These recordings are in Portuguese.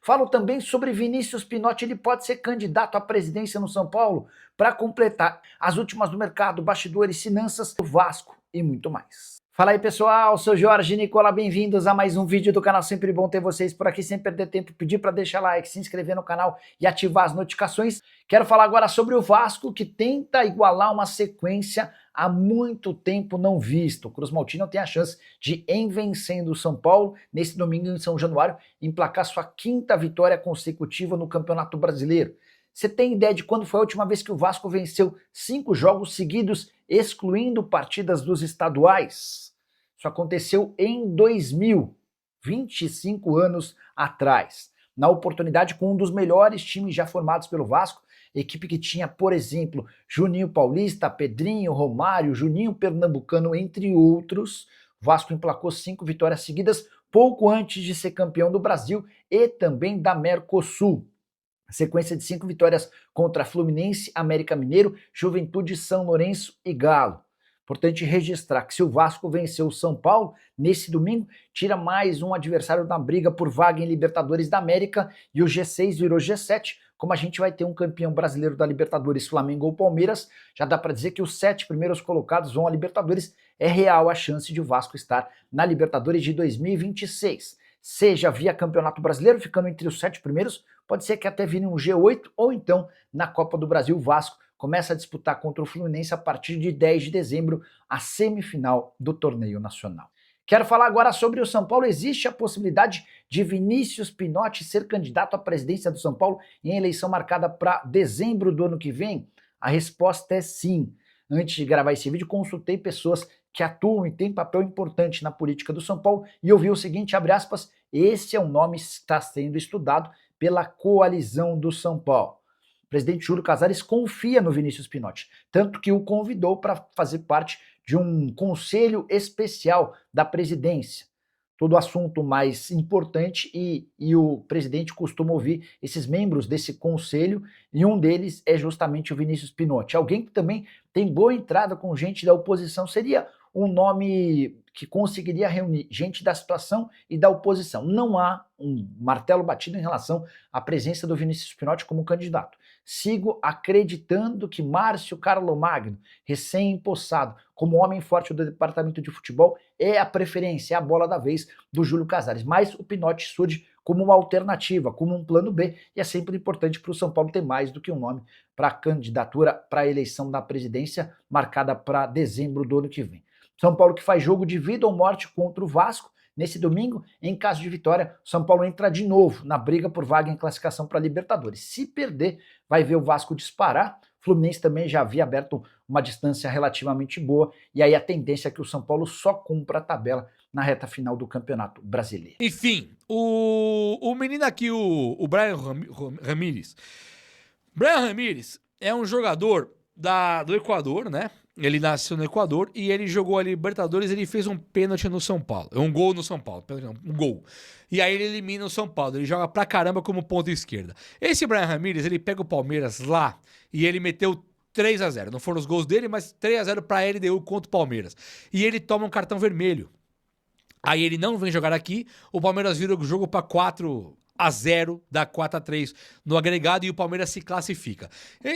Falo também sobre Vinícius Pinotti, ele pode ser candidato à presidência no São Paulo para completar as últimas do mercado, bastidores, finanças, do Vasco e muito mais. Fala aí pessoal, sou Jorge Nicola, bem-vindos a mais um vídeo do canal, sempre bom ter vocês por aqui, sem perder tempo, pedir para deixar like, se inscrever no canal e ativar as notificações. Quero falar agora sobre o Vasco, que tenta igualar uma sequência há muito tempo não visto. O Cruz Maltino tem a chance de, em vencendo o São Paulo, nesse domingo em São Januário, emplacar sua quinta vitória consecutiva no Campeonato Brasileiro. Você tem ideia de quando foi a última vez que o Vasco venceu 5 jogos seguidos, excluindo partidas dos estaduais? Isso aconteceu em 2000, 25 anos atrás. Na oportunidade com um dos melhores times já formados pelo Vasco, equipe que tinha, por exemplo, Juninho Paulista, Pedrinho, Romário, Juninho Pernambucano, entre outros. O Vasco emplacou 5 vitórias seguidas, pouco antes de ser campeão do Brasil e também da Mercosul. A sequência de 5 vitórias contra Fluminense, América Mineiro, Juventude, São Lourenço e Galo. Importante registrar que se o Vasco venceu o São Paulo, nesse domingo, tira mais um adversário na briga por vaga em Libertadores da América e o G6 virou G7. Como a gente vai ter um campeão brasileiro da Libertadores, Flamengo ou Palmeiras, já dá para dizer que os 7 primeiros colocados vão à Libertadores. É real a chance de o Vasco estar na Libertadores de 2026. Seja via Campeonato Brasileiro, ficando entre os 7 primeiros, pode ser que até vire um G8, ou então na Copa do Brasil o Vasco começa a disputar contra o Fluminense a partir de 10 de dezembro, a semifinal do torneio nacional. Quero falar agora sobre o São Paulo. Existe a possibilidade de Vinícius Pinotti ser candidato à presidência do São Paulo em eleição marcada para dezembro do ano que vem? A resposta é sim. Antes de gravar esse vídeo, consultei pessoas que atuam e têm papel importante na política do São Paulo e ouvi o seguinte, abre aspas, esse é um nome que está sendo estudado pela coalizão do São Paulo. O presidente Júlio Casares confia no Vinícius Pinotti, tanto que o convidou para fazer parte de um conselho especial da presidência. Todo assunto mais importante e o presidente costuma ouvir esses membros desse conselho e um deles é justamente o Vinícius Pinotti. Alguém que também tem boa entrada com gente da oposição, seria um nome que conseguiria reunir gente da situação e da oposição. Não há um martelo batido em relação à presença do Vinícius Pinotti como candidato. Sigo acreditando que Márcio Carlomagno, recém-empossado como homem forte do departamento de futebol, é a preferência, é a bola da vez do Júlio Casares. Mas o Pinotti surge como uma alternativa, como um plano B, e é sempre importante para o São Paulo ter mais do que um nome para a candidatura para a eleição da presidência marcada para dezembro do ano que vem. São Paulo que faz jogo de vida ou morte contra o Vasco. Nesse domingo, em caso de vitória, o São Paulo entra de novo na briga por vaga em classificação para Libertadores. Se perder, vai ver o Vasco disparar. O Fluminense também já havia aberto uma distância relativamente boa. E aí a tendência é que o São Paulo só cumpra a tabela na reta final do Campeonato Brasileiro. Enfim, o menino aqui, o Brian Ramírez. Brian Ramírez é um jogador do Equador, né? Ele nasceu no Equador e ele jogou a Libertadores, ele fez um pênalti no São Paulo. Um gol no São Paulo, um gol. E aí ele elimina o São Paulo, ele joga pra caramba como ponta esquerda. Esse Brian Ramírez, ele pega o Palmeiras lá e ele meteu 3-0. Não foram os gols dele, mas 3-0 pra LDU contra o Palmeiras. E ele toma um cartão vermelho. Aí ele não vem jogar aqui, o Palmeiras vira o jogo pra 4-0, dá 4-3 no agregado e o Palmeiras se classifica.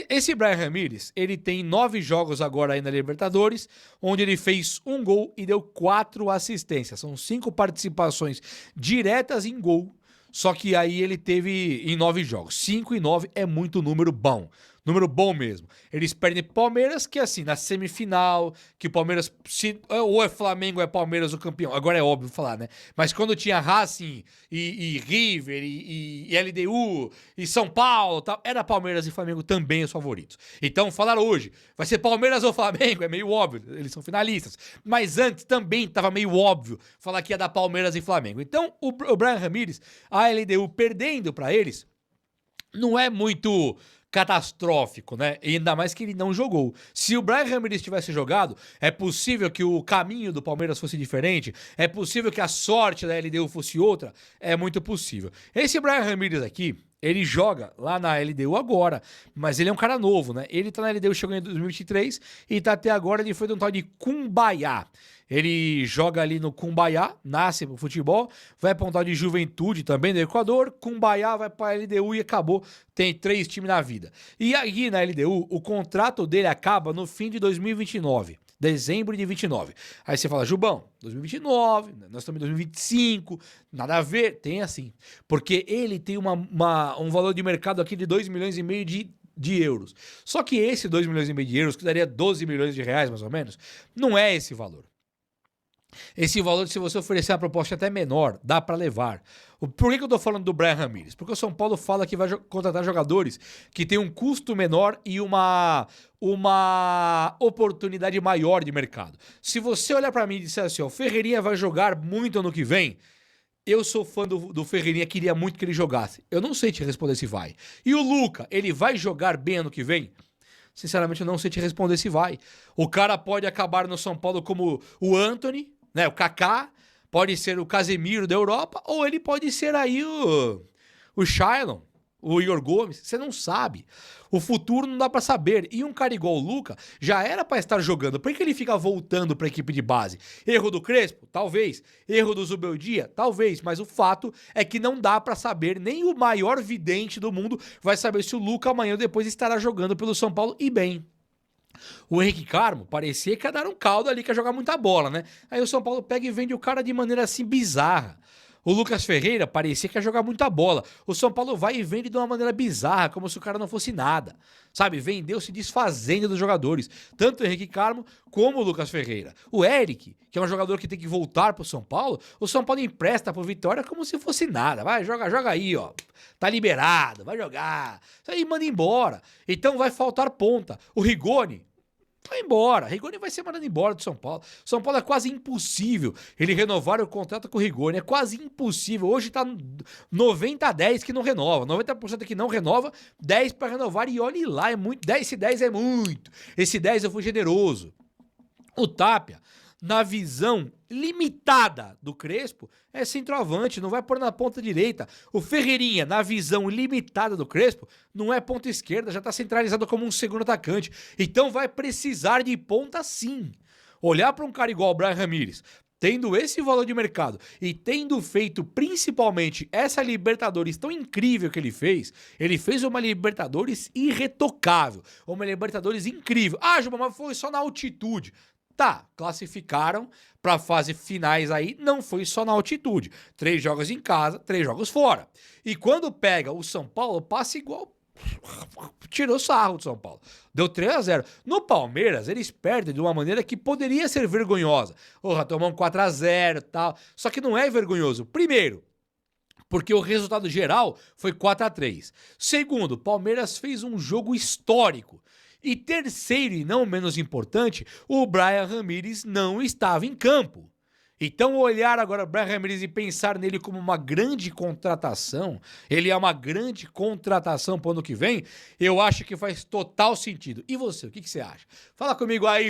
Esse Brian Ramírez, ele tem 9 jogos agora aí na Libertadores, onde ele fez 1 gol e deu 4 assistências. São 5 participações diretas em gol, só que aí ele teve em 9 jogos. 5 e 9 é muito número bom. Número bom mesmo. Eles perdem pro Palmeiras, que assim, na semifinal, que o Palmeiras, ou é Flamengo ou é Palmeiras o campeão. Agora é óbvio falar, né? Mas quando tinha Racing e River e LDU e São Paulo, tal, era Palmeiras e Flamengo também os favoritos. Então falaram hoje, vai ser Palmeiras ou Flamengo? É meio óbvio, eles são finalistas. Mas antes também tava meio óbvio falar que ia dar Palmeiras e Flamengo. Então o Brian Ramírez, a LDU perdendo pra eles, não é muito catastrófico, né? E ainda mais que ele não jogou. Se o Brian Ramírez tivesse jogado, é possível que o caminho do Palmeiras fosse diferente, é possível que a sorte da LDU fosse outra, é muito possível. Esse Brian Ramírez aqui, ele joga lá na LDU agora, mas ele é um cara novo, né? Ele tá na LDU, chegou em 2023 e tá até agora, ele foi de um tal de Cumbaiá. Ele joga ali no Cumbaiá, nasce pro futebol, vai pra um tal de Juventude também do Equador, Cumbaiá vai pra LDU e acabou. Tem 3 times na vida. E aí na LDU, o contrato dele acaba no fim de 2029. Dezembro de 29. Aí você fala, Jubão, 2029, nós estamos em 2025, nada a ver. Tem assim. Porque ele tem um valor de mercado aqui de 2,5 milhões de euros. Só que esse 2,5 milhões de euros, que daria 12 milhões de reais mais ou menos, não é esse valor. Esse valor, se você oferecer uma proposta até menor, dá para levar. Por que eu tô falando do Brian Ramírez? Porque o São Paulo fala que vai contratar jogadores que tem um custo menor e uma oportunidade maior de mercado. Se você olhar para mim e disser assim, ó, o Ferreirinha vai jogar muito ano que vem, eu sou fã do Ferreirinha, queria muito que ele jogasse. Eu não sei te responder se vai. E o Luca, ele vai jogar bem ano que vem? Sinceramente, eu não sei te responder se vai. O cara pode acabar no São Paulo como o Antony, né, o Kaká, pode ser o Casemiro da Europa, ou ele pode ser aí o Shailon, o Igor Gomes, você não sabe. O futuro não dá pra saber. E um cara igual o Luca já era pra estar jogando. Por que ele fica voltando pra equipe de base? Erro do Crespo? Talvez. Erro do Zubeldia? Talvez. Mas o fato é que não dá pra saber, nem o maior vidente do mundo vai saber se o Luca amanhã ou depois estará jogando pelo São Paulo e bem. O Henrique Carmo parecia que ia dar um caldo ali, que ia jogar muita bola, né? Aí o São Paulo pega e vende o cara de maneira assim bizarra. O Lucas Ferreira parecia que ia jogar muita bola. O São Paulo vai e vende de uma maneira bizarra, como se o cara não fosse nada. Sabe? Vendeu se desfazendo dos jogadores. Tanto o Henrique Carmo como o Lucas Ferreira. O Eric, que é um jogador que tem que voltar pro São Paulo, o São Paulo empresta pro Vitória como se fosse nada. Vai, joga aí, ó. Tá liberado, vai jogar. Isso aí manda embora. Então vai faltar ponta. O Rigoni vai embora. Rigoni vai ser mandado embora do São Paulo. São Paulo é quase impossível ele renovar o contrato com o Rigoni. É quase impossível. Hoje tá 90-10 que não renova. 90% que não renova, 10 para renovar. E olhe lá, é muito. Esse 10 é muito. Esse 10 eu fui generoso. O Tapia, na visão limitada do Crespo, é centroavante, não vai pôr na ponta direita. O Ferreirinha, na visão limitada do Crespo, não é ponta esquerda, já tá centralizado como um segundo atacante. Então vai precisar de ponta sim. Olhar para um cara igual o Brian Ramírez, tendo esse valor de mercado e tendo feito principalmente essa Libertadores tão incrível que ele fez uma Libertadores irretocável, uma Libertadores incrível. Ah, Juba, mas foi só na altitude. Tá, classificaram para fase finais aí, não foi só na altitude. 3 jogos em casa, 3 jogos fora. E quando pega o São Paulo, passa igual... Tirou sarro do São Paulo. Deu 3-0. No Palmeiras, eles perdem de uma maneira que poderia ser vergonhosa. Porra, tomamos 4-0 e tal. Só que não é vergonhoso. Primeiro, porque o resultado geral foi 4-3. Segundo, Palmeiras fez um jogo histórico. E terceiro, e não menos importante, o Brian Ramírez não estava em campo. Então olhar agora o Brian Ramírez e pensar nele como uma grande contratação, ele é uma grande contratação para o ano que vem, eu acho que faz total sentido. E você, o que você acha? Fala comigo aí.